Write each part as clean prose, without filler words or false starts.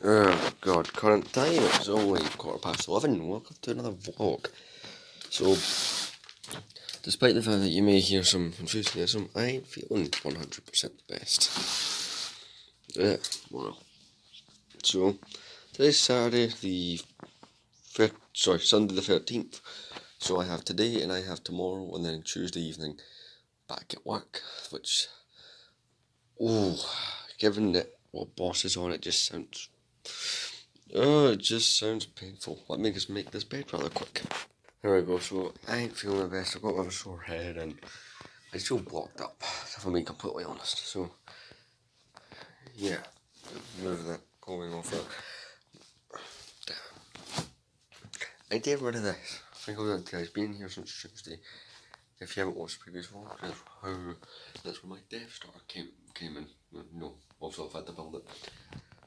Oh god, current time it's only 11:15. Welcome to another vlog. So, despite the fact that you may hear some enthusiasm, I ain't feeling 100% the best. Well. So, today's Saturday, Sunday the 13th. So I have today and I have tomorrow, and then Tuesday evening back at work, which, given that what boss is on, it just sounds painful. Let me just make this bed rather quick. There we go, so I ain't feeling the best. I've got a bit of a sore head and I feel blocked up, if I'm being completely honest. So, yeah, move that going off that. I did rid of this. I think I was guys been here since Tuesday. If you haven't watched the previous vlog, that's where my Death Star came in. No, obviously I've had to build it.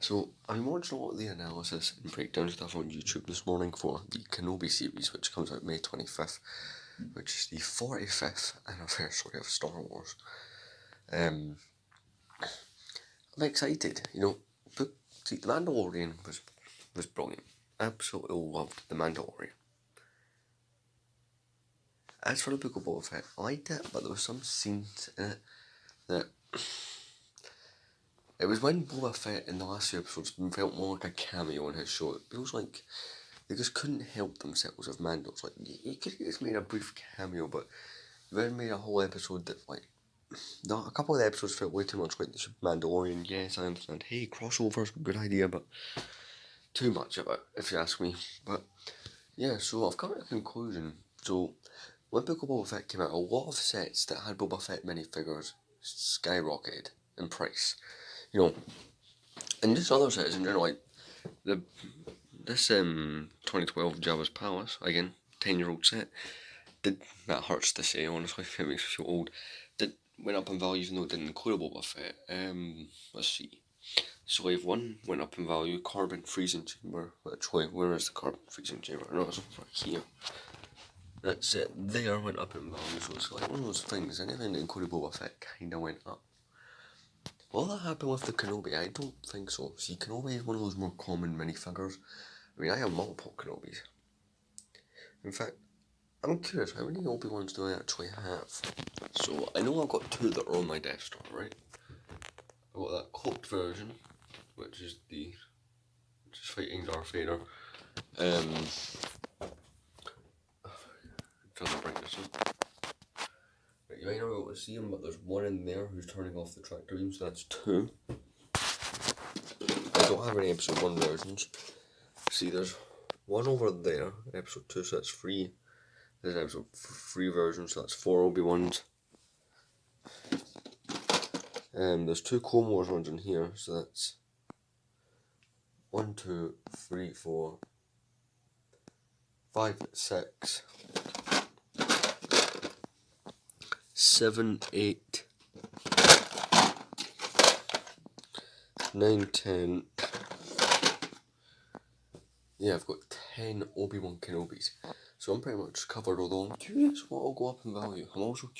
So, I watched a lot of the analysis and breakdown stuff on YouTube this morning for the Kenobi series, which comes out May 25th, which is the 45th anniversary of Star Wars. I'm excited, see, The Mandalorian was brilliant. Absolutely loved The Mandalorian. As for the Book of Boba Fett, I liked it, but there were some scenes in it that... It was when Boba Fett in the last few episodes felt more like a cameo in his show. It feels like they just couldn't help themselves with Mando. It's like, you could have just made a brief cameo, but you then made a whole episode that, a couple of the episodes felt way too much like the Mandalorian. Yes, I understand. Hey, crossover's a good idea, but too much of it, if you ask me. But yeah, so I've come to a conclusion. So when Book of Boba Fett came out, a lot of sets that had Boba Fett minifigures skyrocketed in price. And just other sets in general, like this 2012 Jabba's Palace, again, 10-year-old set, that hurts to say, honestly, it makes me feel old, went up in value even though it didn't include a Boba Fett. Let's see. Slave 1 went up in value. Carbon Freezing Chamber. Where is the Carbon Freezing Chamber? No, it's over here. That's it. There went up in value, so it's like one of those things. Anything that included Boba Fett kinda went up. Will that happen with the Kenobi? I don't think so. See, Kenobi is one of those more common minifigures. I mean, I have multiple Kenobis. In fact, I'm curious, how many Obi-Wans do I actually have? So, I know I've got 2 that are on my Death Star, right? I've got that cloaked version, which is fighting Darth Vader. Trying to bring this up. Right, you might not be able to see him, but there's one in there who's turning off the tractor beam, so that's 2. I don't have any episode 1 versions. See, there's one over there, episode 2, so that's 3. There's episode 3 version, so that's 4 Obi-Wans. There's 2 Clone Wars ones in here, so that's 1, 2, 3, 4, 5, 6, 7, 8, 9, 10. Yeah, I've got 10 Obi-Wan Kenobis. So I'm pretty much covered, although I'm curious what will go up in value. I'm also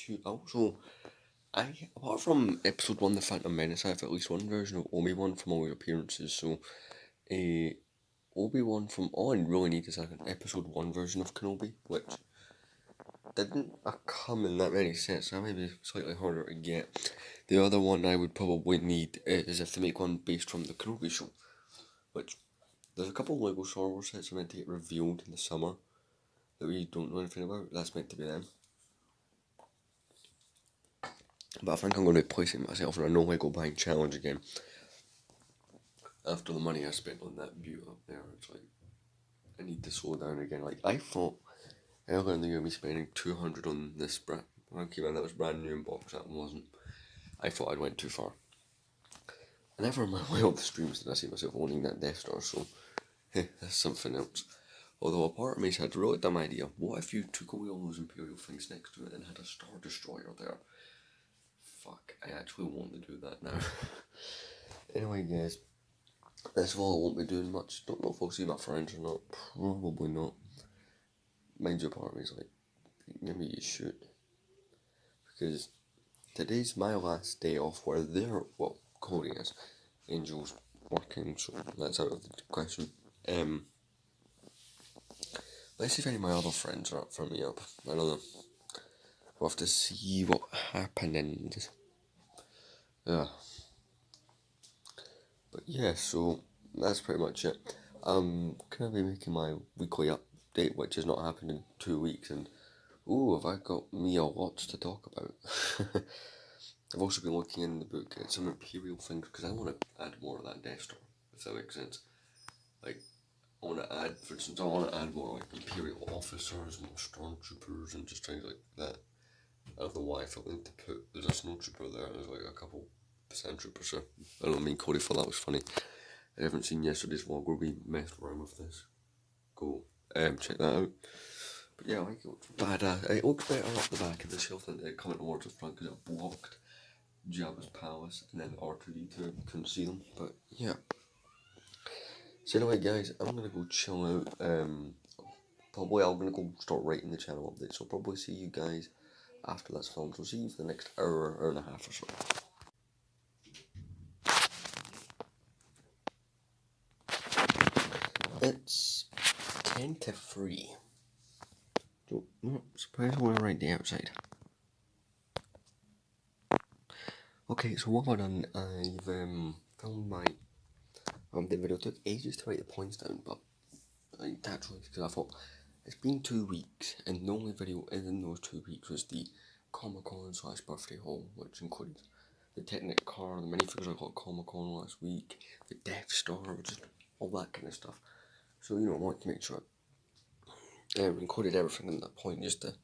apart from episode 1, The Phantom Menace, I have at least one version of Obi-Wan from all his appearances, so Obi-Wan from all I really need is like an episode 1 version of Kenobi, which didn't come in that many sets, so that might be slightly harder to get. The other one I would probably need is if they make one based from the Kenobi show, which there's a couple of Lego Star Wars sets are meant to get revealed in the summer that we don't know anything about. That's meant to be them. But I think I'm going to be placing myself in a no Lego buying challenge again. After the money I spent on that view up there, it's like, I need to slow down again. Like, I thought earlier in the year me spending 200 on this brand. When I came in, that was brand new in box, that wasn't. I thought I'd went too far. I never in my wild streams did I see myself owning that Death Star, so that's something else. Although a part of me had a really dumb idea. What if you took away all those Imperial things next to it and had a Star Destroyer there? Fuck, I actually want to do that now. Anyway, guys, this vlog won't be doing much. Don't know if I'll see my friends or not. Probably not. Mind you, part of me is like, maybe you should. Because today's my last day off where they're, well, Cody is, Angel's working, so that's out of the question. Let's see if any of my other friends are up for me up. I don't know. We'll have to see what happens. Yeah. But yeah, so that's pretty much it. I'm gonna be making my weekly update, which has not happened in 2 weeks, and ooh, have I got me a lot to talk about. I've also been looking in the book at some Imperial things because I want to add more of that Death Star, if that makes sense. Like, I want to add, for instance, I want to add more like Imperial officers, more stormtroopers, and just things like that. I don't know why I felt like to put, there's a snowtrooper there, there's like a couple percent troopers, so I don't mean Cody thought that was funny. If you haven't seen yesterday's vlog where we messed around with this, go check that out. But yeah, I think it looks badass. It looks better up the back of the shelf than it coming towards the front because it blocked Jabba's palace and then R2D2 couldn't see them. But yeah. So anyway, guys, I'm gonna go chill out. Probably I'm gonna go start writing the channel update. So I'll probably see you guys after that's filmed. So see you for the next hour and a half or so. It's 10 to 3. So, surprisingly right the outside. Okay, so what I've done, I've filmed my the video. It took ages to write the points down, but naturally, because I thought it's been 2 weeks, and the only video in those 2 weeks was the Comic-Con / birthday haul, which includes the Technic car, the minifigures I got at Comic-Con last week, the Death Star, just all that kind of stuff. So, you know, I wanted to make sure I included everything in that point just to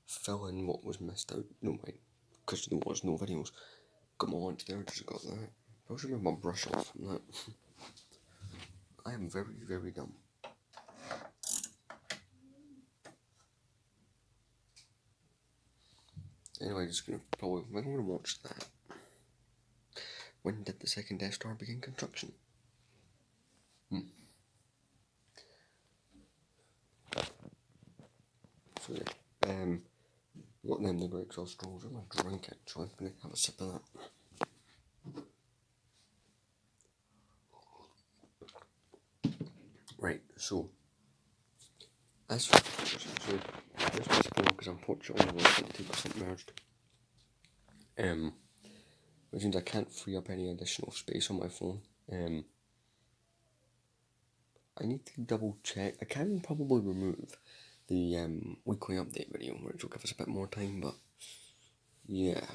fill in what was missed out. No, mind, because there was no videos. Got my lunch there, just got that. I also remember my brush off from that. I am very, very dumb. Anyway, just gonna probably, I'm gonna watch that. When did the second Death Star begin construction? So yeah, what then the Great Exhaust Rolls? I'm gonna drink it, so I'm gonna have a sip of that. Right, so as for so this basically because unfortunately we're 22% merged. Which means I can't free up any additional space on my phone. I need to double check. I can probably remove the weekly update video, which will give us a bit more time, but yeah.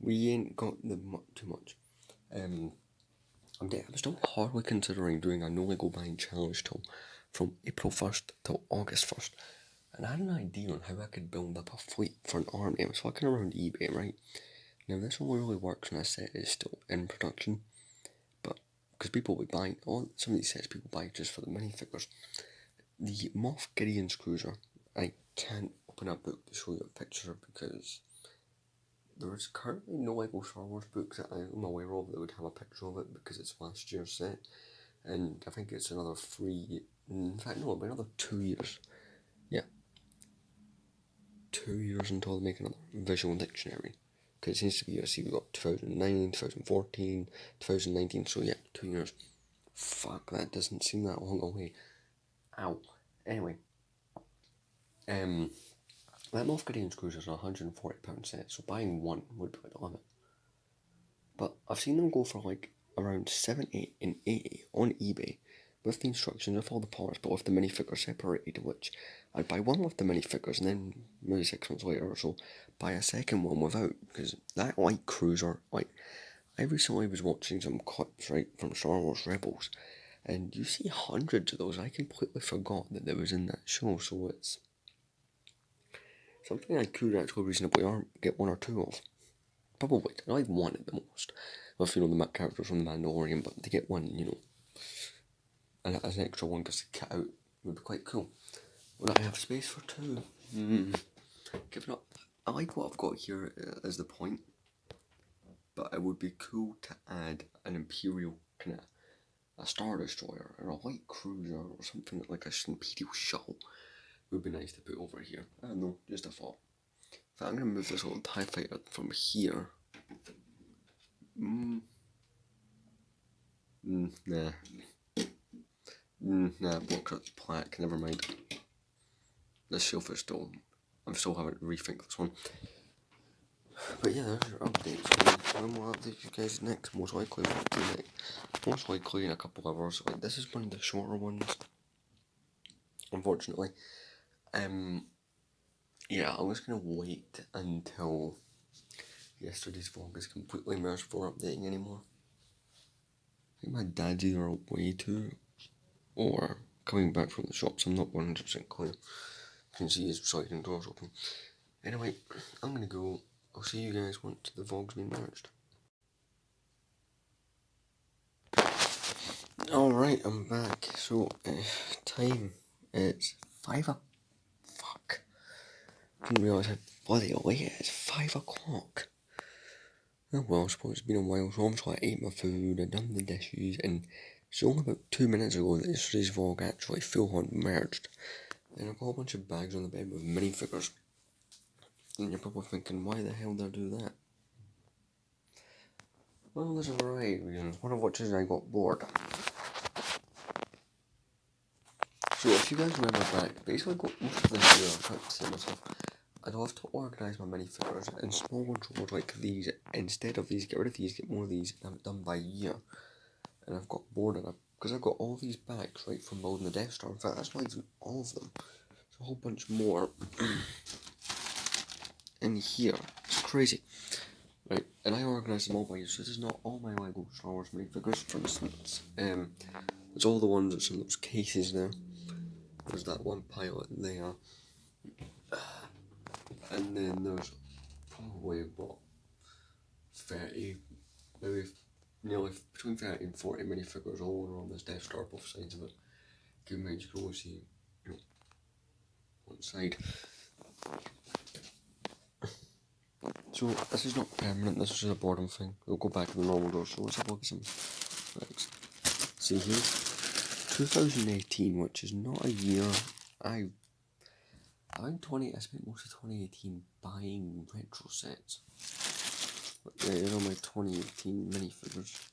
We ain't got too much. I'm still hardly considering doing a no Lego buying challenge till from April 1st till August 1st. And I had an idea on how I could build up a fleet for an army. I was looking around eBay, right? Now this only really works when a set is still in production. But because people will be buying some of these sets people buy just for the minifigures. The Moff Gideon's cruiser, I can't open a book to show you a picture because there is currently no Lego Star Wars books that I'm aware of that would have a picture of it because it's last year's set, and I think it's another 3, in fact no, it'll be another 2 years, yeah, 2 years until they make another visual dictionary, because it seems to be, I see we've got 2009, 2014, 2019, so yeah, 2 years, fuck, that doesn't seem that long away, ow, anyway, that Moff Gideon's cruiser is a £140 set, so buying one would be the limit. But I've seen them go for like around 70 and 80 on eBay with the instructions, with all the parts, but with the minifigures separated, which I'd buy one with the minifigures and then maybe 6 months later or so buy a second one without, because that light cruiser, like, I recently was watching some clips, right, from Star Wars Rebels, and you see hundreds of those. I completely forgot that there was in that show, so it's something I could actually reasonably get 1 or 2 of. Probably, like 1 at the most. If you know the characters from the Mandalorian, but to get 1, you know, and as an extra one just to cut out would be quite cool. Would I have space for 2? Giving up. I like what I've got here as the point, but it would be cool to add an Imperial kind of a Star Destroyer or a light cruiser or something like a Imperial shuttle. Would be nice to put over here. I don't know, just a thought. So I'm gonna move this little TIE fighter from here. Nah. Nah, block cut plaque, never mind. This shelf is still, I'm still having to rethink this one. But yeah, there's your updates. When we'll update you guys next, most likely most likely in a couple of hours. Like, this is one of the shorter ones, unfortunately. Yeah, I'm just gonna wait until yesterday's vlog is completely merged for updating anymore. I think my dad's either away too, or coming back from the shops. I'm not 100% clear. You can see his sliding doors open. Anyway, I'm gonna go. I'll see you guys once the vlog's been merged. Alright, I'm back. So, time is 5 o'clock. Fuck. Didn't realise how bloody late it is. 5 o'clock. Oh well, I suppose it's been a while, so obviously I ate my food, I done the dishes, and it's only about 2 minutes ago that yesterday's vlog actually full on merged. And I've got a bunch of bags on the bed with minifigures. And you're probably thinking, why the hell did I do that? Well, there's a variety of reasons. One of which is I got bored. So if you guys remember back, basically I got most of this year, I tried to say myself, I'd love to organise my minifigures in small drawers like these. Instead of these, get rid of these, get more of these, and have it done by year. And I've got bored of it, because I've got all these bags, right, from building the Death Star. In fact, that's not even all of them. There's a whole bunch more in here. It's crazy. Right, and I organised them all by year, so this is not all my LEGO Star Wars minifigures, for instance. It's all the ones that's in those cases there. There's that one pilot there. And then there's probably about 30, maybe nearly between 30 and 40 minifigures all around this Death Star, both sides of it. Keep in mind you can only see, one side. So this is not permanent, this is just a boredom thing. We'll go back to the normal door, so let's have a look at some facts. See here, 2018, which is not a year I spent most of 2018 buying retro sets. But yeah, here's all my 2018 minifigures.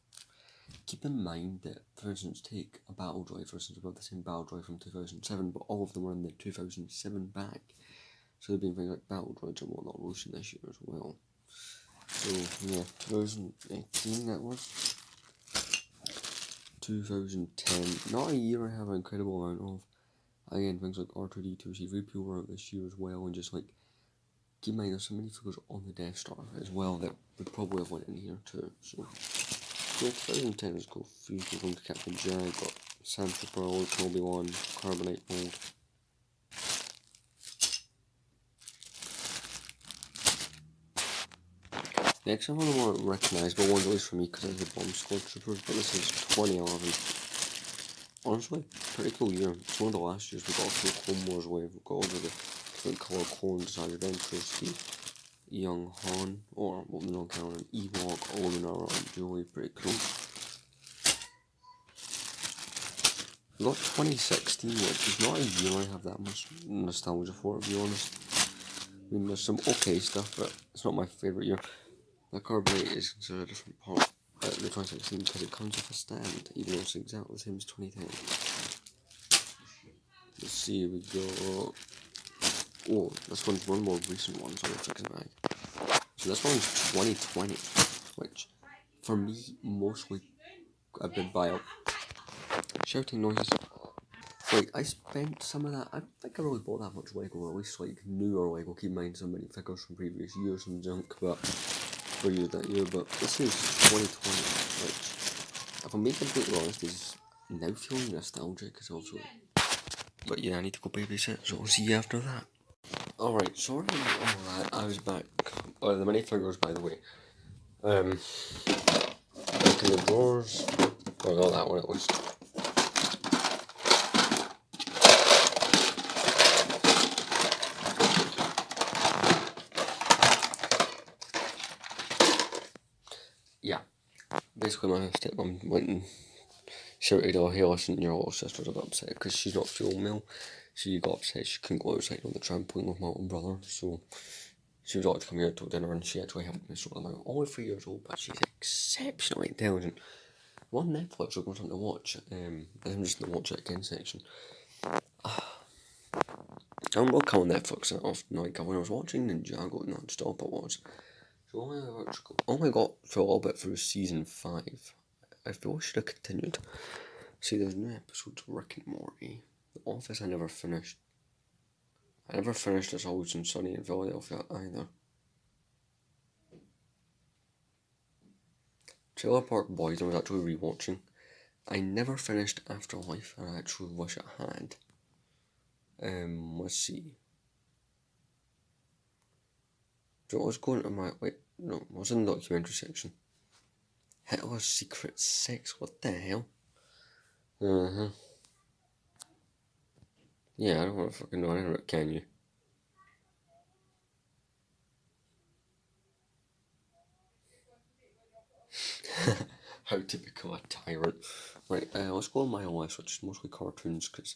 Keep in mind that, for instance, take a battle droid, for instance, about the same battle droid from 2007, but all of them were in the 2007 bag. So there've been things like battle droids and whatnot releasing this year as well. So yeah, 2018 that was. 2010, not a year I have an incredible amount of. Again, things like R2D2, C3PO were out this year as well, and just like, keep in mind there's so many figures on the Death Star as well that would probably have went in here too, so. Yeah, 2010 is cool. Few people from Captain Jag, got Santa Pearl, Obi-Wan, Carbonite Mold. Next, I have one of the more recognisable ones, at least for me, because it's the Bomb Squad Troopers, but this is 2011. Honestly, pretty cool year. It's one of the last years we got a full Clone Wars wave. We've got all of the different colour clones, Adventures, Steve, Young Han, or what they're not counting, Ewok, Luminara, and Joey. Pretty cool. We got 2016, which is not a year I have that much nostalgia for, to be honest. I mean, there's some okay stuff, but it's not my favourite year. The Carbonite is considered a different part of the 2016 because it comes with a stand, even though it's exactly the same as 2010. Let's see, we go. Oh, this one's one more recent one, so let's fix it back. So this one's 2020, which for me mostly I've been by shouting noises. Like, I spent some of that, I don't think I really bought that much Lego, or at least like newer Lego, keep in mind so many figures from previous years and junk, but for you that year, but this is 2020, which, if I'm being completely honest, is now feeling nostalgic, is also, but yeah, I need to go babysit, so I'll see you after that. Alright, sorry about all that, I was back, the minifigures by the way, back in the drawers, or not that one at least. Yeah, basically my stepmom went and shouted, oh hey listen, your little sister's a bit upset because she's not full meal. She got upset she couldn't go outside on the trampoline with my little brother, so she was allowed to come here to dinner and she actually helped me sort them out. Only 3 years old, but she's exceptionally intelligent. on Netflix looking for something to watch. I'm just in the watch it again section. I'm not coming on Netflix that often. Like when I was watching Ninjago non-stop, I was. So only got through a little bit through season 5. I feel I should have continued. See, there's new episodes of Rick and Morty. The Office I never finished. I never finished It's Always Sunny in Philadelphia either. Trailer Park Boys I was actually rewatching. I never finished Afterlife, and I actually wish I had. Let's see. So I was going to my I was in the documentary section. Hitler's Secret Sex, what the hell? Yeah, I don't want to fucking know anything about it, can you? How to become a tyrant. Right, let's go on my list, which is mostly cartoons, because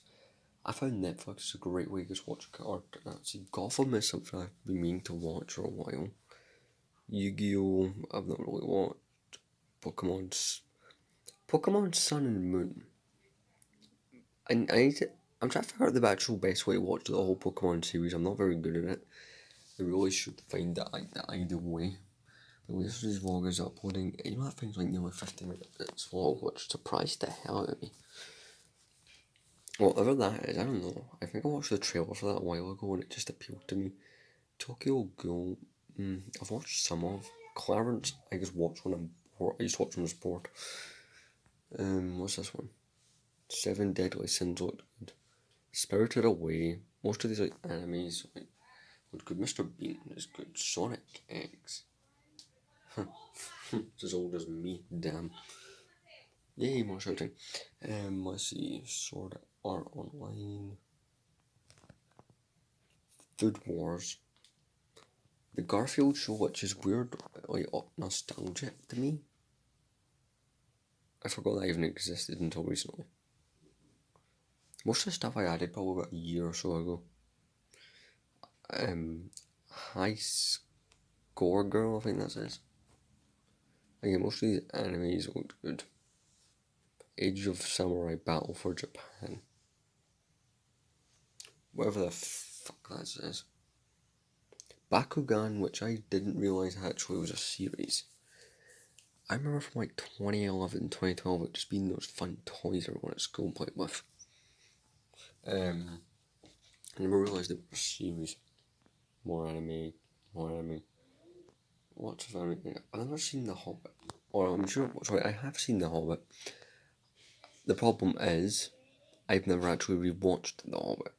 I found Netflix is a great way to just watch cartoons. See, Gotham is something I've been meaning to watch for a while. Yu-Gi-Oh! I've not really watched. Pokemon Sun and Moon. I need to, I'm trying to figure out the actual best way to watch the whole Pokemon series. I'm not very good at it. I really should find the ideal way. But this is vlog is uploading. You know that thing's like nearly 50 minutes vlog, which surprised the hell out of me. Whatever that is, I don't know. I think I watched the trailer for that a while ago and it just appealed to me. Tokyo Ghoul, I've watched some of. Clarence, I just watch when I'm bored. I just watch when I was bored. What's this one? Seven Deadly Sins looked good. Spirited Away. Most of these like animes look good. Mr. Bean is good. Sonic X. It's as old as me, damn. Yay, more shouting. Let's see. Sword Art Online. Food Wars. The Garfield show, which is weird, like nostalgic to me. I forgot that even existed until recently. Most of the stuff I added probably about a year or so ago. High Score Girl, I think that says. Again, most of these animes looked good. Age of Samurai Battle for Japan. Whatever the fuck that says. Bakugan, which I didn't realise actually was a series. I remember from like 2011, 2012, it just being those fun toys everyone at school played with. I never realised it was a series. More anime. Lots of anime. I've never seen The Hobbit. Or I'm sure, sorry, I have seen The Hobbit. The problem is, I've never actually rewatched The Hobbit.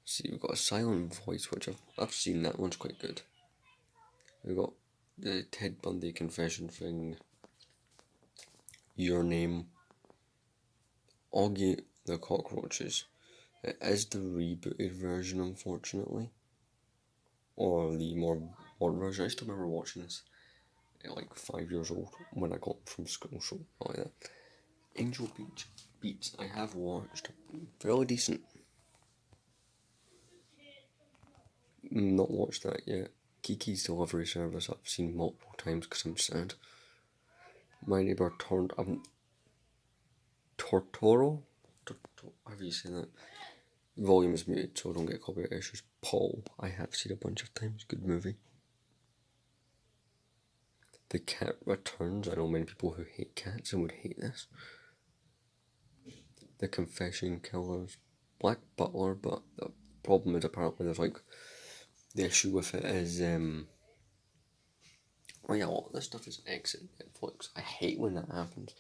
See, we've got a Silent Voice, which I've seen, that one's quite good. We've got the Ted Bundy confession thing. Your Name. Augie the Cockroaches. It is the rebooted version, unfortunately. Or the more modern version. I still remember watching this at like 5 years old when I got from school, so like that. Angel Beats I have watched. Fairly decent. Not watched that yet. Kiki's Delivery Service I've seen multiple times because I'm sad. My Neighbor Turned Tortoro? How do you say that? Volume is muted so I don't get copyright issues. Paul, I have seen a bunch of times. Good movie. The Cat Returns. I know many people who hate cats and would hate this. The Confession Killers. Black Butler, but the problem is apparently there's like the issue with it is oh yeah, all this stuff is exit Netflix. I hate when that happens.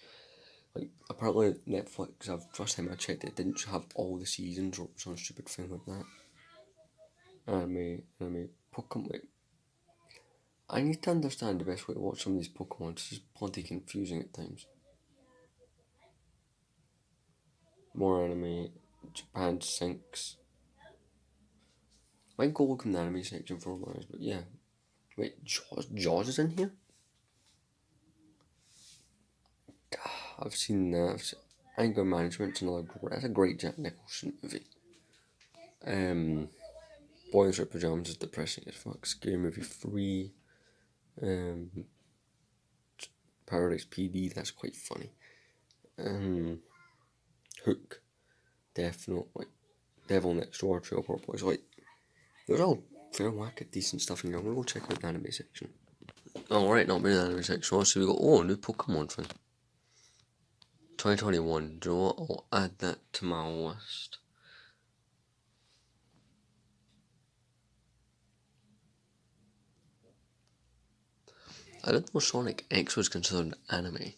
Like apparently Netflix, first time I checked it didn't have all the seasons or some stupid thing like that. Anime Pokemon. Like, I need to understand the best way to watch some of these Pokemon. It's just plenty confusing at times. More anime. Japan sinks. Might go look in the anime section for a while, but yeah. Wait, Jaws is in here? I've seen that. Anger Management's another that's a great Jack Nicholson movie. Boys Wear Pajamas is depressing as fuck. Scary Movie 3. Paradise PD, that's quite funny. Hook, definitely. Devil Next Door, Trailer Park Boys, like, there's all fair whack of decent stuff in here. I'm gonna go check out the anime section. Alright, not been in the anime section, so we got, new Pokemon thing. 2021, do you know what, I'll add that to my list. I didn't know Sonic X was considered anime.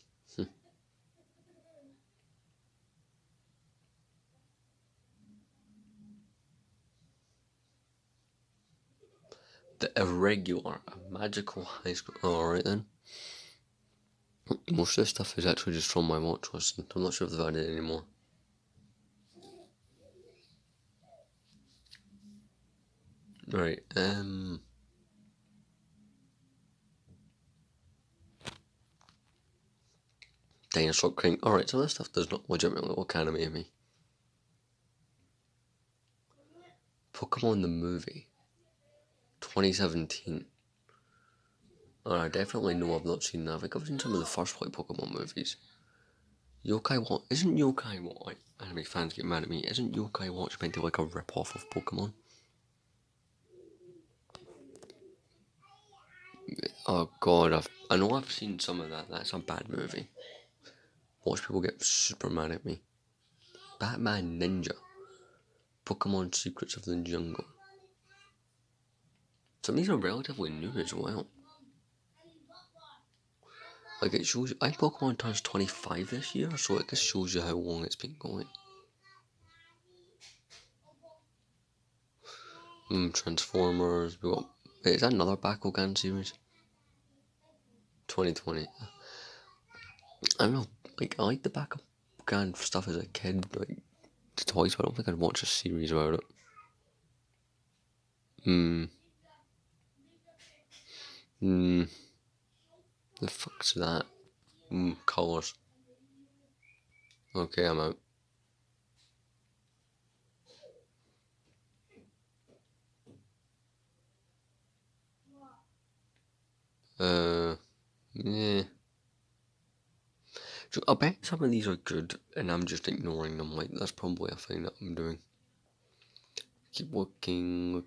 The Irregular, a magical high school. Alright then. Most of this stuff is actually just from my watch list. I'm not sure if they've added it anymore. Right, Dinosaur King. Alright, so this stuff does not legitimately look anime to me. Pokemon the movie. 2017. I definitely know I've not seen that. I think I've seen some of the first Pokemon movies. Yokai Watch. Isn't Yokai Watch, like, anime fans get mad at me, isn't Yokai Watch meant to be like a rip-off of Pokemon? Oh god, I know I've seen some of that. That's a bad movie. Watch people get super mad at me. Batman Ninja. Pokemon Secrets of the Jungle. Some of these are relatively new as well. Like, it shows you, I think Pokemon turns 25 this year, so it just shows you how long it's been going. Transformers, we got, wait, is that another Bakugan series? 2020. I don't know, like, I like the Bakugan stuff as a kid, like, the toys, but I don't think I'd watch a series about it. The fuck's that? Colours. Okay, I'm out. Yeah. So I bet some of these are good, and I'm just ignoring them. Like, that's probably a thing that I'm doing. Keep looking.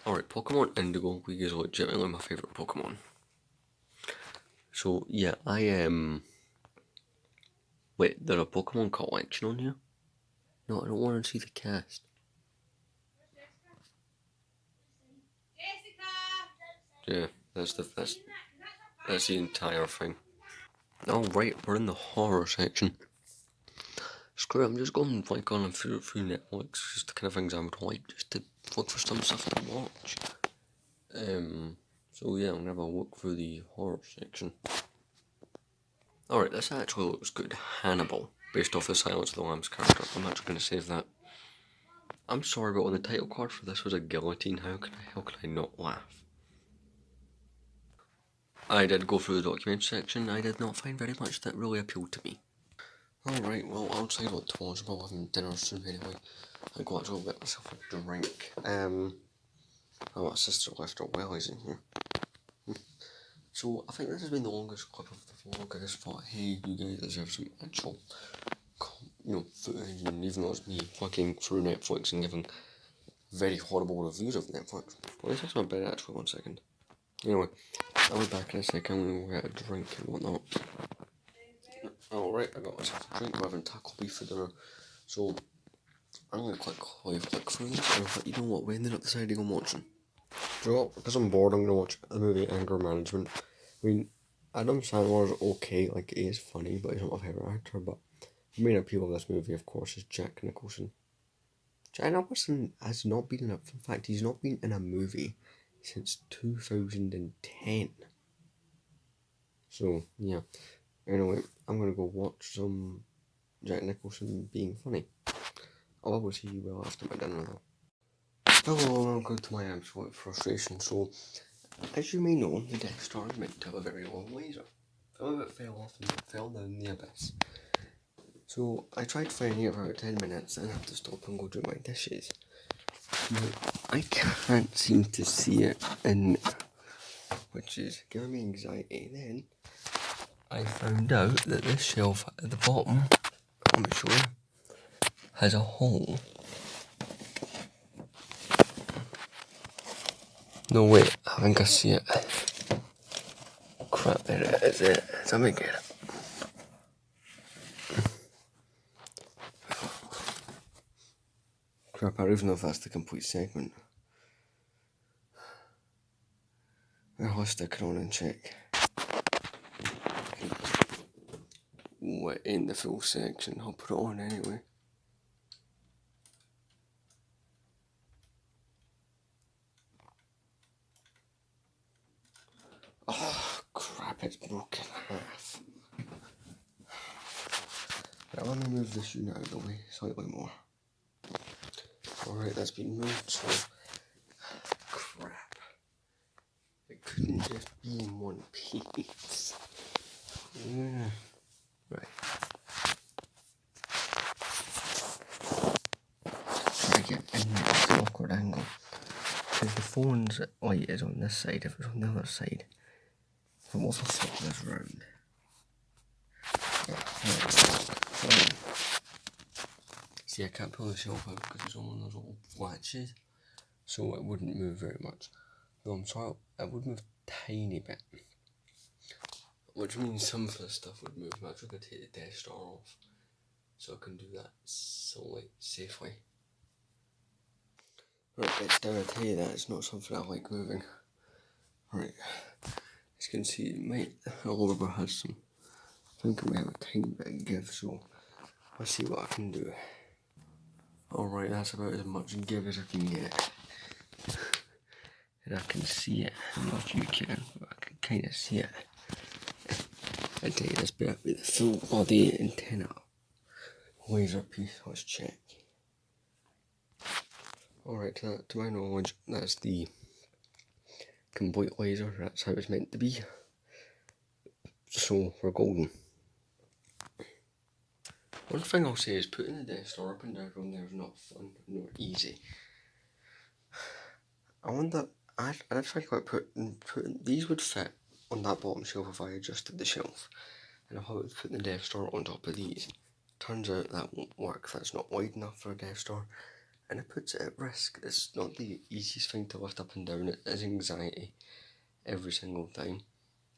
Alright, Pokemon Indigo League is legitimately my favourite Pokemon. So, yeah, I am. Wait, there's a Pokemon collection on here? No, I don't want to see the cast. Yeah, that's the entire thing. Oh right, we're in the horror section. Screw it, I'm just going like on through Netflix, just the kind of things I would like, just to look for some stuff to watch. So yeah, I'm gonna have a look through the horror section. Alright, this actually looks good. Hannibal, based off the Silence of the Lambs character. I'm actually gonna save that. I'm sorry, but when the title card for this was a guillotine, how could I not laugh? I did go through the document section. I did not find very much that really appealed to me. Alright, well, I'll decide what to watch. I'm having dinner soon anyway. I got to go get myself a drink. Oh, my sister left her wellies in here. So, I think this has been the longest clip of the vlog. I just thought, hey, you guys deserve some actual, footage, and even though it's me fucking through Netflix and giving very horrible reviews of Netflix. Well, let's take my bed actually, 1 second. Anyway, I'll be back in a second. We'll get a drink and whatnot. Alright, I got myself a drink. We're having taco beef for dinner. So, I'm going to click through this, and you know what, we ended up deciding on watching. Do you know what, because I'm bored, I'm going to watch the movie Anger Management. I mean, Adam Sandler's okay, like, he is funny, but he's not my favourite actor, but the main appeal of this movie, of course, is Jack Nicholson. Jack Nicholson has not been in fact, he's not been in a movie since 2010. So, yeah. Anyway, I'm going to go watch some Jack Nicholson being funny. I'll always see you well after my dinner though. Hello and welcome to my absolute frustration. So, as you may know, the Death Star is meant to have a very long laser. Some of it fell off and it fell down the abyss. So, I tried finding it for about 10 minutes and I had to stop and go do my dishes. But I can't seem to see it in which is giving me anxiety. Then I found out that this shelf at the bottom, let me show you, has a hole. No, wait, I think I see it. Crap, there it is. Let me get it. Crap, I don't even know if that's the complete segment. I'll stick it on and check. What ain't the full section? I'll put it on anyway. Oh crap, it's broken in half. Right, let me move this unit out of the way slightly more. Alright, that's been moved, so crap. It couldn't just be in one piece. Yeah. Right. Try to get in this awkward angle. Because the phone's light is on this side, if it was on the other side. So we'll flip this round. Right. See, I can't pull the shelf out because it's on one of those little latches, so it wouldn't move very much. Though I'm sorry, it would move a tiny bit. Which means some of the stuff would move. I'm actually going to take the Death Star off, so I can do that safely. Right, it's down, I tell you that, it's not something I like moving. Right, as you can see, the lower has some, I think it may have a tiny bit of give, so let's see what I can do. Alright, that's about as much give as I can get. And I can see it, I don't know if you can, but I can kind of see it. I tell you, this better be the full body antenna laser piece. Let's check. Alright, to my knowledge, that's the complete laser. That's how it's meant to be. So, we're golden. One thing I'll say is putting the Death Star up and down from there is not fun, nor easy. I wonder, I did think about putting, these would fit on that bottom shelf if I adjusted the shelf. And if I was putting the Death Star on top of these, turns out that won't work. That's not wide enough for a Death Star, and it puts it at risk. It's not the easiest thing to lift up and down. It is anxiety every single time.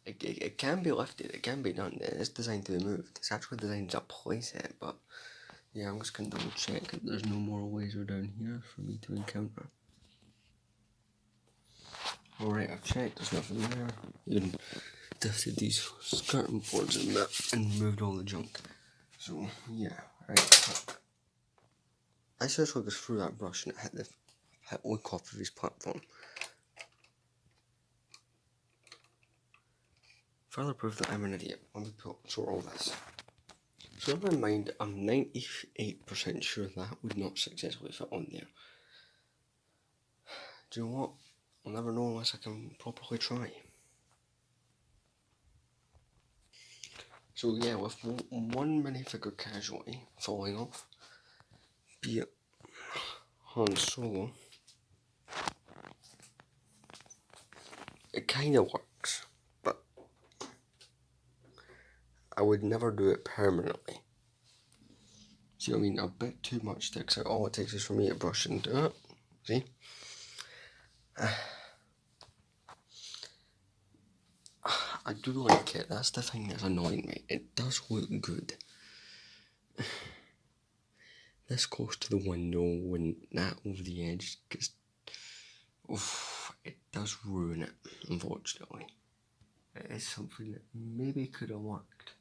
It can be lifted, it can be done. It is designed to be moved. It's actually designed as a playset, but yeah, I'm just going to double check that there's no more laser down here for me to encounter. Alright, I've checked, there's nothing there. Even dusted these skirting boards and that and moved all the junk. So yeah, right. I seriously just threw that brush and it hit the look off of his platform. Further proof that I'm an idiot. Let me sort all this. So in my mind, I'm 98% sure that would not successfully fit on there. Do you know what? I'll never know unless I can properly try. So yeah, with one minifigure casualty falling off, be it Han Solo, it kinda works, but I would never do it permanently. See what I mean? A bit too much sticks out. All it takes is for me to brush into it. See? I do like it. That's the thing that's annoying me. It does look good. This close to the window and that over the edge, because it does ruin it, unfortunately. It is something that maybe could have worked.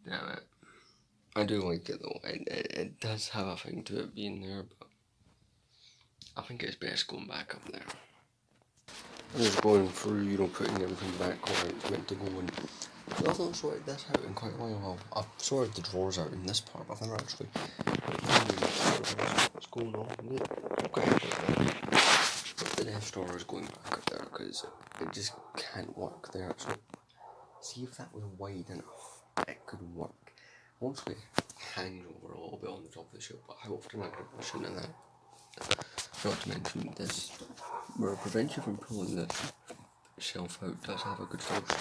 Damn it. I do like it though. It does have a thing to it being there, but I think it's best going back up there. I'm just going through, putting everything back where it's meant to go, and I've not sorted this out in quite a while. I've sorted the drawers out in this part, but I've never actually what's going on. Okay, but the Death Star is going back up there because it just can't work there. So see if that was wide enough, it could work. Once we hang over a little bit on the top of the shelf, but how often I could push into that? Not to mention this will prevent you from pulling this shelf out does have a good function.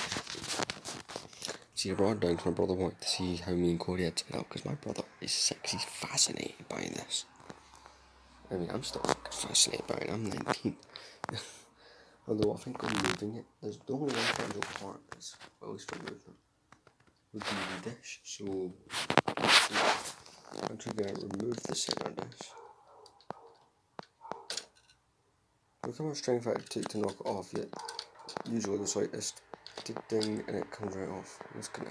See, I brought it down to my brother wanted to see how me and Cody had set up, because my brother is 6, he's fascinated by this. I mean, I'm still fascinated by it, I'm 19. Although I think removing it, there's the only one potential part that's well removing would be the dish, so I'm actually going to remove the center dish. Look how much strength I took to knock it off, yet usually the slightest ding and it comes right off. I'm just gonna...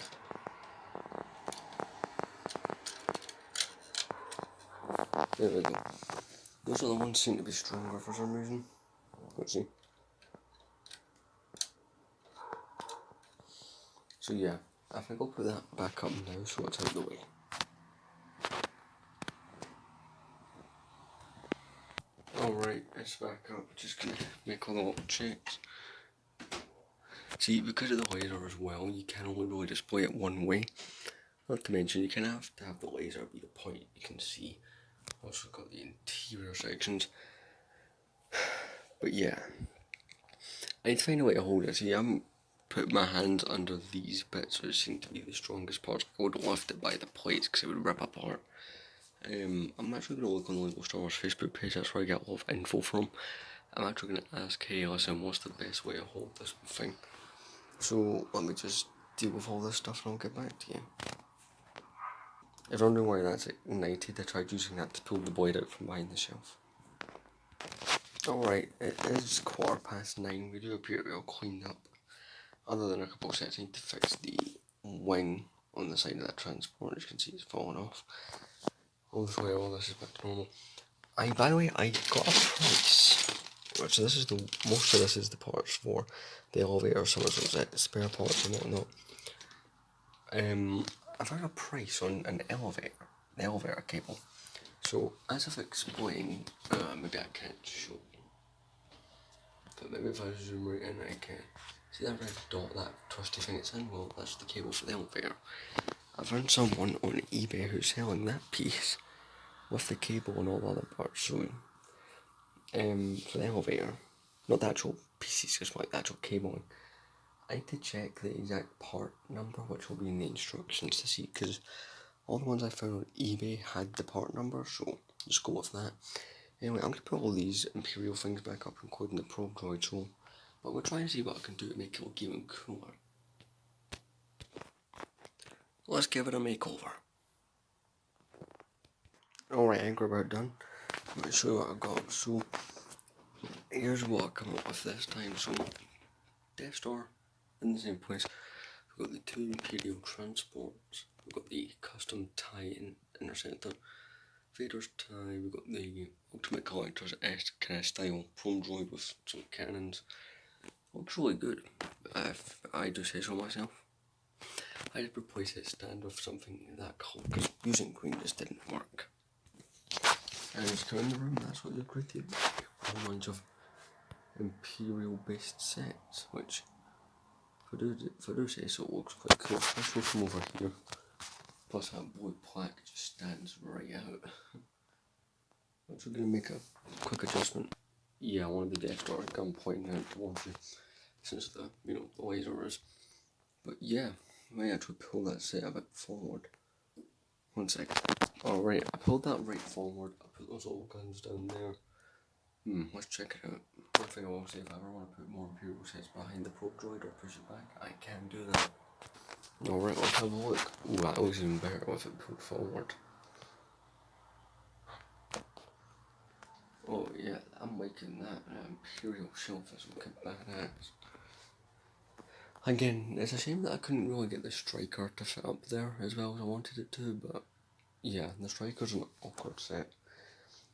There we go. Those other ones seem to be stronger for some reason. Let's see. So yeah, I think I'll put that back up now so it's out of the way. Alright, it's back up. Just gonna make all the little checks. See, because of the laser as well, you can only really display it one way. Not to mention, you kind of have to have the laser be the point you can see. Also got the interior sections. But yeah, I need to find a way to hold it. See, I'm putting my hands under these bits, which seem to be the strongest parts. I would lift it by the plates because it would rip apart. I'm actually going to look on the Lego Star Wars Facebook page, that's where I get a lot of info from. I'm actually going to ask, hey, listen, what's the best way to hold this thing? So, let me just deal with all this stuff and I'll get back to you. If you're wondering why that's ignited, I tried using that to pull the blade out from behind the shelf. Alright, it is 9:15, we do appear to be all cleaned up. Other than a couple of sets, I need to fix the wing on the side of that transport, as you can see it's falling off. Hopefully all this is back to normal. By the way, I got a price. So this is most of this is the parts for the elevator, some of those spare parts and whatnot. I found a price on an elevator, the elevator cable. So as I've explained, maybe I can't show you, but maybe if I zoom right in I can. See that red dot, that twisty thing it's in? Well, that's the cable for the elevator. I found someone on eBay who's selling that piece with the cable and all the other parts showing. For the elevator, not the actual pieces, just like the actual cabling. I need to check the exact part number, which will be in the instructions to see, because all the ones I found on eBay had the part number, so just go with that. Anyway, I'm going to put all these Imperial things back up, including the probe droid, so but we'll try and see what I can do to make it look even cooler. Let's give it a makeover. Alright, I think we're about done. I'm going to show you what I got. So, here's what I come up with this time. So, Death Star in the same place. We've got the 2 Imperial transports. We've got the custom tie-in interceptor. Vader's tie. We've got the Ultimate Collector's kind of style probe droid with some cannons. Looks really good, if I do say so myself. I did replace its stand with something that colour because using green just didn't work. And it's in the room, that's what you're creating. A bunch of Imperial based sets, which if I do say so, it looks quite cool, especially from over here. Plus that blue plaque just stands right out. I'm just going to make a quick adjustment. Yeah, I wanted the Death Star gun pointing out towards you, since the laser is. But yeah, I might actually pull that set a bit forward. One sec. Alright, I pulled that right forward. I put those little guns down there. Let's check it out. One thing I will say, if I ever want to put more Imperial sets behind the probe droid or push it back, I can do that. Alright, let's have a look. Ooh, that looks even better with it pulled forward. Oh yeah, I'm liking that. Imperial shelf is looking badass. Again, it's a shame that I couldn't really get the striker to fit up there as well as I wanted it to, but yeah, the striker's an awkward set.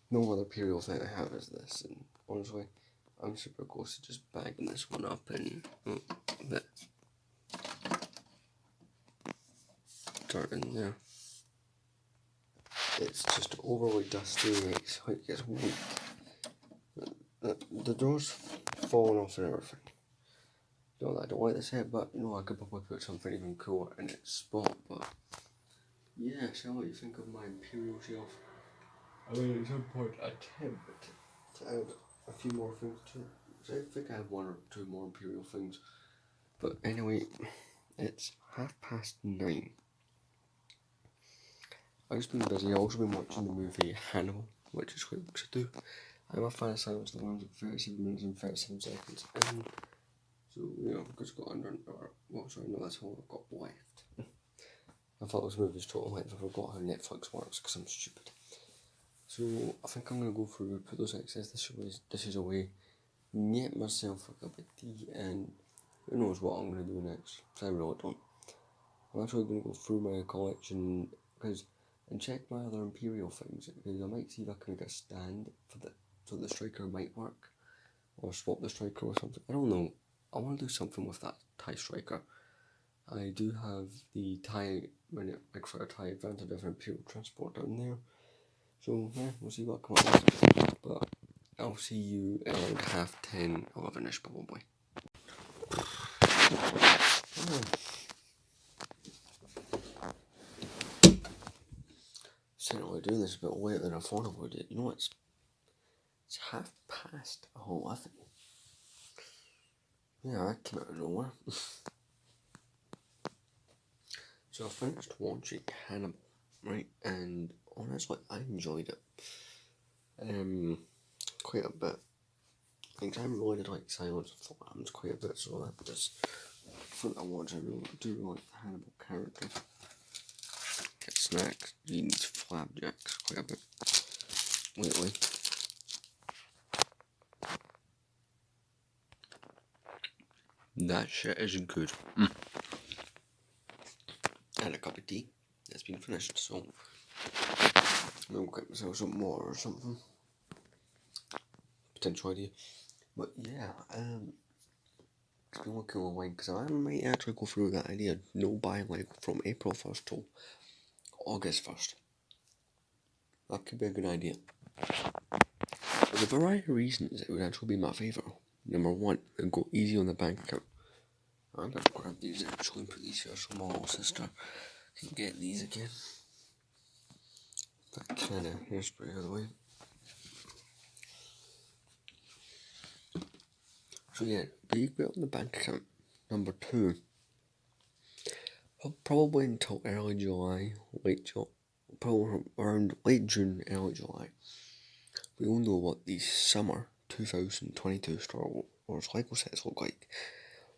No other Imperial thing I have is this, and honestly, I'm super close to just bagging this one up and a bit dirt in there. It's just overly dusty, it's like it's weak. The door's falling off and everything. I don't like this set, but I could probably put something even cooler in its spot, but yeah, so what you think of my Imperial shelf? I mean, at some point, attempt to add a few more things to it. because I think I have one or two more Imperial things. But anyway, it's 9:30. I've just been busy. I've also been watching the movie Hannibal, which is quite good to do. I'm a fan of Silence of the Lambs at 37 minutes and 37 seconds. So, I've just got under, that's all I've got left. I thought this movie was total length. I forgot how Netflix works because I'm stupid. So, I think I'm going to go through, put those excess dishes away, get myself a cup of tea, and who knows what I'm going to do next, because I really don't. I'm actually going to go through my collection, and check my other Imperial things, because I might see if I can make a stand so the striker might work, or swap the striker or something. I don't know. I want to do something with that TIE striker. I do have the TIE Advantage of Imperial Transport down there. So yeah, we'll see what comes up. But I'll see you around 10:30, 11ish probably. Certainly doing this a bit later than I thought I would. You know, it's 11:30. Yeah, that came out of nowhere. So I finished watching Hannibal, right? And honestly, I enjoyed it. Quite a bit. Like, I really did like Silence of the Lambs quite a bit, so that was fun to watch. I do really like the Hannibal character. Get snacks, he needs flapjacks quite a bit lately. That shit is good. And a cup of tea that's been finished, so maybe I'll get myself some more or something. Potential idea. But yeah, it's been looking online because I might actually go through that idea. No buying like from April 1st till August 1st. That could be a good idea. There's a variety of reasons it would actually be my favourite. Number one, it'd go easy on the bank account. I'm gonna grab these actually and put these here so my little sister can get these again. That kind of hairspray out of the way. So yeah, big bit on the bank account. Number two, probably until early July, probably around late June, early July. We all know what the summer 2022 Star Wars Lego sets look like.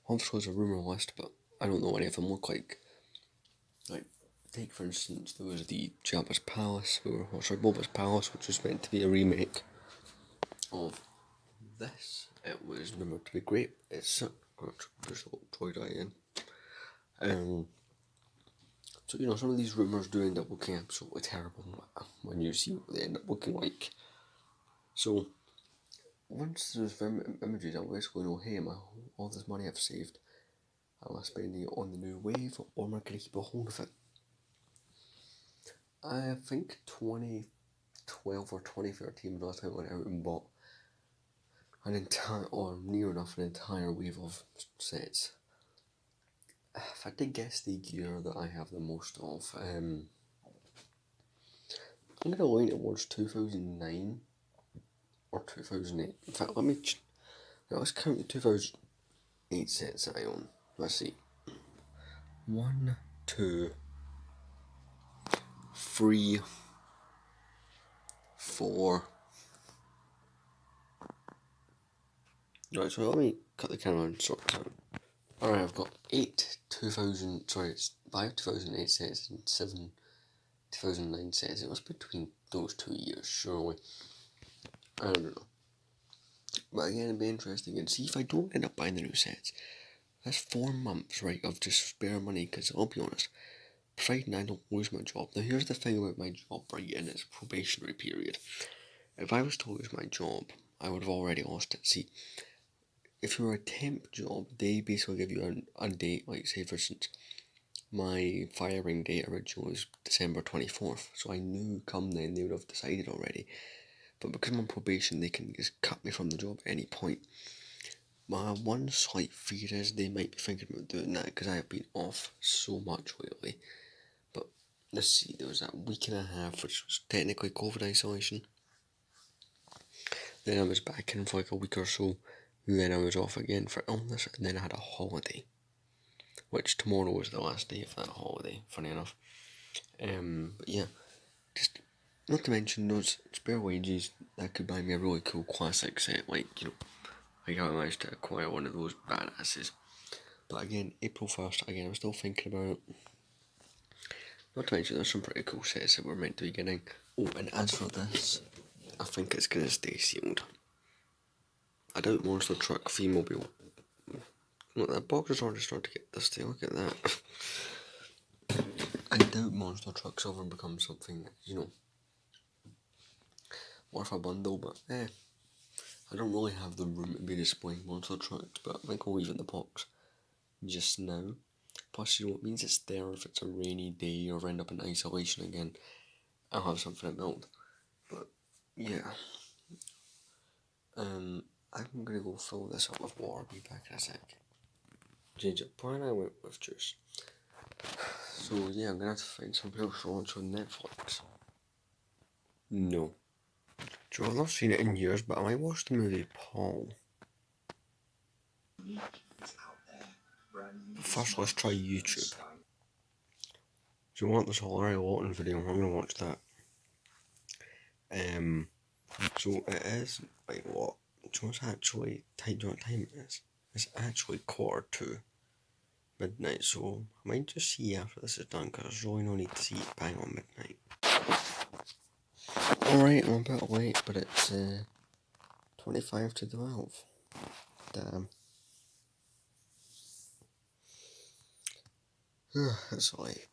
Obviously, there's a rumour list, but I don't know what any of them look like. Like, take for instance, there was the Boba's Palace, which was meant to be a remake of this. It was rumored to be great. It's there's a little toy guy in. So some of these rumours do end up looking absolutely terrible when you see what they end up looking like. So once there's images, I'll basically know, hey, all this money I've saved, am I spending it on the new wave, or am I going to keep a hold of it? I think 2012 or 2013 was the last time I went out and bought an entire, or near enough an entire wave of sets. If I had to guess the year that I have the most of, I'm going to lean towards 2009 or 2008. In fact, let's count the 2008 sets that I own. Let's see. 1, 2, 3, 4. Right, so let me cut the camera and sort this out. Alright, I've got 5 2008 sets and 7 2009 sets. It was between those 2 years, surely. I don't know. But again, it'd be interesting, and see if I don't end up buying the new sets. That's 4 months, right, of just spare money, because I'll be honest, providing I don't lose my job. Now here's the thing about my job, right, in its probationary period. If I was to lose my job, I would have already lost it. See, if you're a temp job, they basically give you a date, like say for instance, my firing date originally was December 24th, so I knew come then they would have decided already. But because I'm on probation, they can just cut me from the job at any point. My one slight fear is they might be thinking about doing that because I have been off so much lately. But let's see, there was that week and a half which was technically COVID isolation. Then I was back in for like a week or so, And then I was off again for illness, and then I had a holiday, which tomorrow is the last day of that holiday, funny enough. But yeah, just not to mention those spare wages that could buy me a really cool classic set, like, like I managed to acquire one of those badasses. But again, April 1st, again, I'm still thinking about it. Not to mention, there's some pretty cool sets that we're meant to be getting. Oh, and as for this, I think it's going to stay sealed. I doubt Monster Truck Feemobile. Look, that box is already starting to get dusty, look at that. I doubt Monster Trucks ever become something, worth a bundle, but I don't really have the room to be displaying Monster Trucks, but I think I'll leave it in the box just now. Plus, it means it's there if it's a rainy day or end up in isolation again. I'll have something to build. But, yeah. I'm gonna go fill this up with water, be back in a sec. Ginger Brian, I went with juice. So, yeah, I'm gonna have to find something else to watch on Netflix. No. So I've not seen it in years, but I might watch the movie Paul. But first, let's try YouTube. Do you want this Larry Lawton video? I'm gonna watch that. So it is, like, what? So it's actually, do you know what time it is? It's actually 1:45 midnight, so I might just see after this is done, because there's really no need to see it bang on midnight. Alright, I'm a bit late, but it's 25 to 12. Damn. It's late.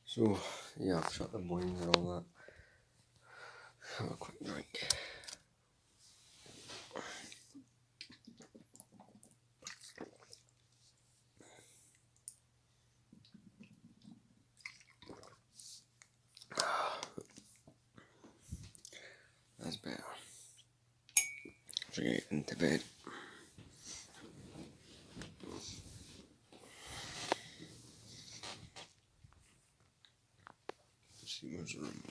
So, yeah, I've shut the blinds and all that. Have a quick drink. That's better. So get into bed. Let's see, where's the room?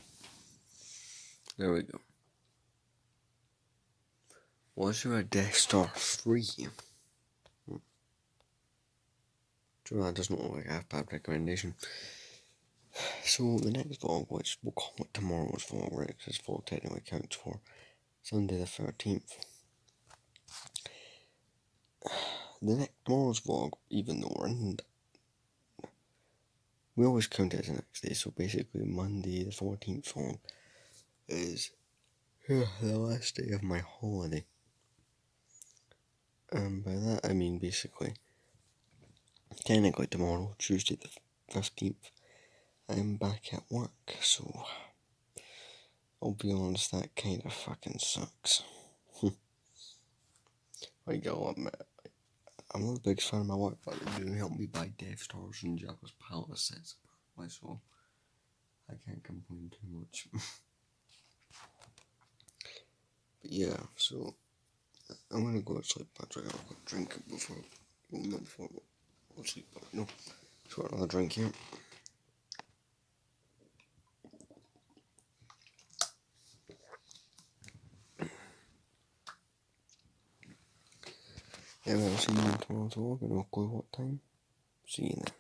There we go. Was there a Death Star 3? So that doesn't look like a half bad recommendation. So the next vlog, which we'll call it tomorrow's vlog, right? Because this vlog technically counts for Sunday the 13th. Tomorrow's vlog, even though we always count it as the next day, so basically Monday the 14th vlog is the last day of my holiday. By that I mean basically, technically tomorrow, Tuesday the 15th, I'm back at work, so I'll be honest, that kind of fucking sucks. Like, I'll admit, I'm not the biggest fan of my work, but they do help me buy Death Stars and Jabba's Palace sets, apparently, so I can't complain too much. But yeah, so I'm gonna go to sleep. Patrick, I'll go drink before, well, not before, I'll sleep, but no, so another drink here. Yeah, I'll see you in tomorrow's vlog, and I'll go what time. See you then.